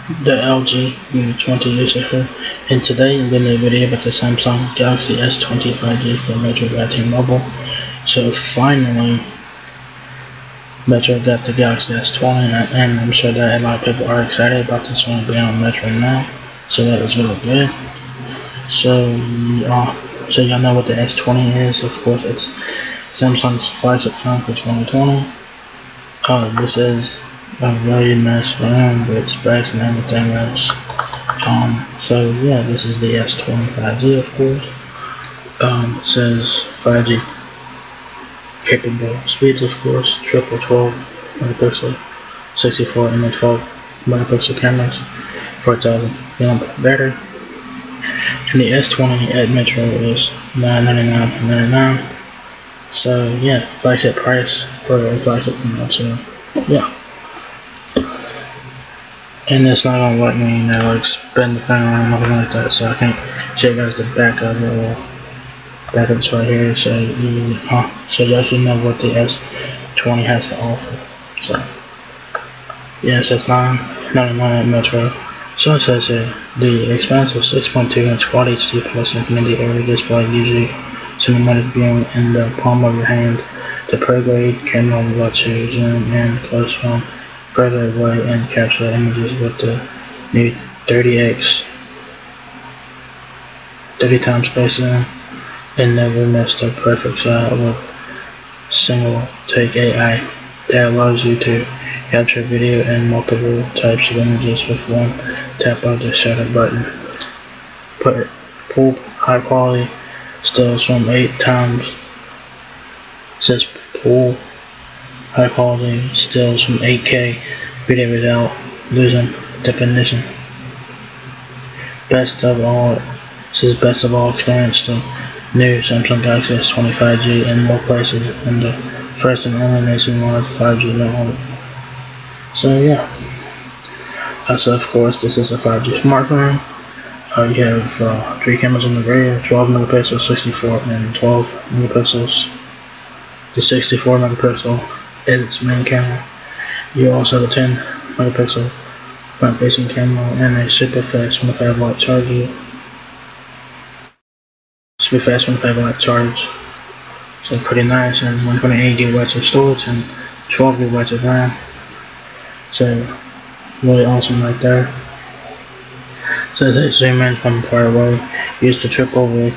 the LG U20 user here, and today I'm going to do a video about the Samsung Galaxy S20 5G for Metro by T-Mobile. So finally, Metro got the Galaxy S20, and I'm sure that a lot of people are excited about this one being on Metro now. So that was really good. So, y'all know what the S20 is. Of course, it's Samsung's flagship phone for 2020. This is a very nice phone with specs and everything else. So yeah, this is the S20 5G, of course. It says 5G capable speeds, of course, triple 12 megapixel, 64 and 12 megapixel cameras, 4000 milliamp battery, and the S20 at Metro is $999.99. So yeah, flagship price for a flagship phone. So yeah. And it's not gonna let me, like spin the thing around or nothing like that, so I can't show you guys the back of it. Back of it's right here, so y'all should know what the S20 has to offer. So yeah, it says $999 at Metro. So it says here, the expansive 6.2-inch Quad HD Plus Infinity Area display gives you cinematic viewing in the palm of your hand. The pro-grade camera lets you zoom in close from further away and capture images with the new 30 times spacing, and never miss the perfect shot with single take AI that allows you to capture video and multiple types of images with one tap of the shutter button. Pull high quality stills from 8 times. Says pull high quality stills from 8K video without losing definition. Best of all experience the new Samsung Galaxy S20 5G in more places and the first and only nationwide 5G network. So yeah. So of course this is a 5G smartphone. You have 3 cameras in the rear, 12 megapixels, 64 and 12 megapixels. The 64 megapixel is its main camera. You also have a 10 megapixel front facing camera and a super fast 25-watt charger. So pretty nice, and 128 gigabytes of storage and 12 gigabytes of RAM. So really awesome right there. So as I zoom in from far away, use the triple rear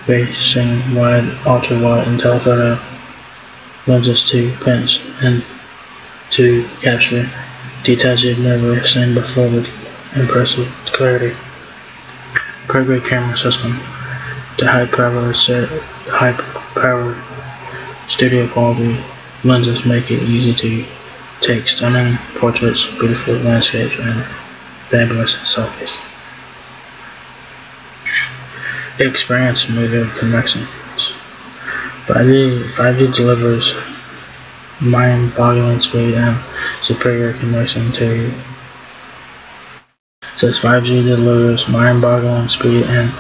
facing wide, ultra wide, and telephoto lenses to pinch and to capture details you've never seen before with impressive clarity. Pro-grade camera system. The high-powered studio quality lenses make it easy to take stunning portraits, beautiful landscapes, and fabulous selfies. Experience smoother connections. 5G delivers mind-boggling speed and superior connection to you. It says 5G delivers mind-boggling speed and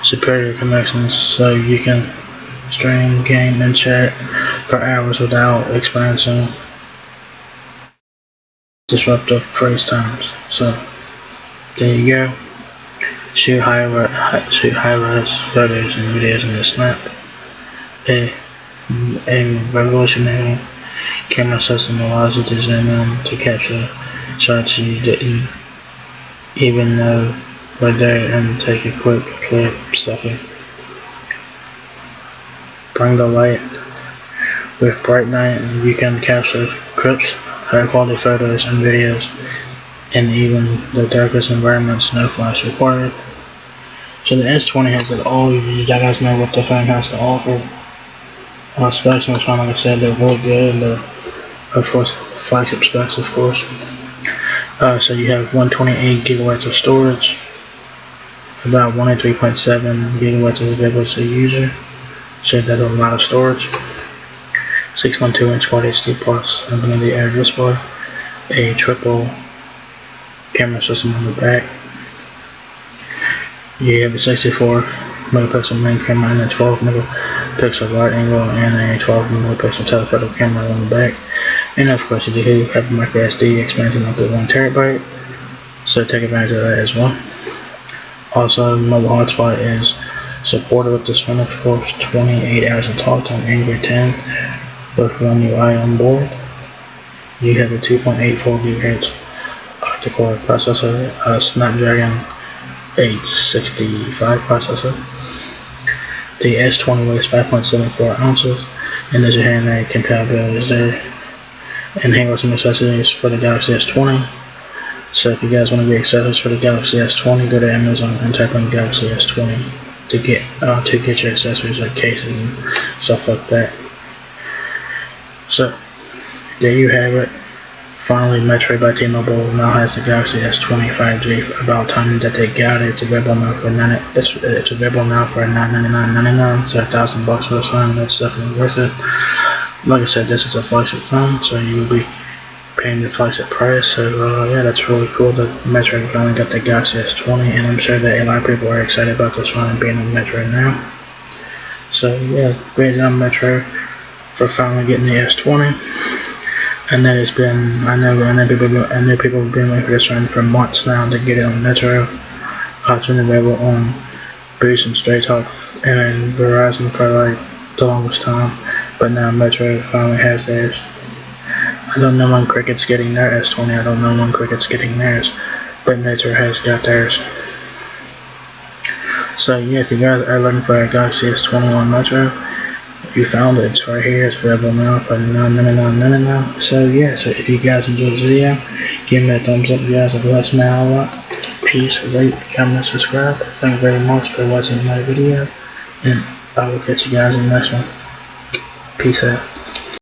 superior connections, so you can stream, game, and chat for hours without experiencing disruptive freeze times. So there you go. Shoot high-res photos and videos in the snap. A revolutionary camera system allows you to zoom in to capture shots you didn't even know were there and take a quick, clear selfie. Bring the light. With bright night, you can capture crisp, high-quality photos and videos in even the darkest environments, no flash required. So the S20 has it all. You guys know what the phone has to offer. Specs on the phone, like I said, they're really good. And they're, of course, flagship specs, of course. So you have 128 gigabytes of storage, about 103.7 gigabytes of available to the user. So that's a lot of storage. 6.2-inch Quad HD Plus Infinity Air display, a triple camera system on the back. You have a 64 megapixel main camera and a 12 megapixel wide angle and a 12 megapixel telephoto camera on the back. And of course you do have a micro SD expansion up to 1 terabyte, so take advantage of that as well. Also, mobile hotspot is supported with this one, of course, 28 hours of talk time, Android 10 with One UI on board. You have a 2.84 GHz octa-core processor, a Snapdragon 865 processor. The S20 weighs 5.74 ounces, and as you're hearing that, compatibility is there. And here are some accessories for the Galaxy S20. So if you guys want to get accessories for the Galaxy S20, go to Amazon and type in Galaxy S20 to get your accessories like cases and stuff like that. So there you have it. Finally, Metro by T-Mobile now has the Galaxy S20 5G. About time that they got it. It's available now for $999.99, so $1,000 for this phone. That's definitely worth it. Like I said, this is a flagship phone, so you will be paying the flagship price. So yeah, that's really cool that Metro finally got the Galaxy S20, and I'm sure that a lot of people are excited about this phone being on Metro now. So yeah, great job Metro for finally getting the S20. And that has been, I know people have been waiting for this phone for months now to get it on Metro. It's been available on Boost and Straight Talk and Verizon for like the longest time, but now Metro finally has theirs. I don't know when Cricket's getting their S20, I don't know when Cricket's getting theirs, but Metro has got theirs. So yeah, if you guys are looking for a Galaxy S20 on Metro, if you found it, it's right here. It's available now for $999.99. So yeah, so if you guys enjoyed this video, give me a thumbs up. You guys have blessed me a lot. Peace, rate, comment, subscribe. Thank you very much for watching my video, and I will catch you guys in the next one. Peace out.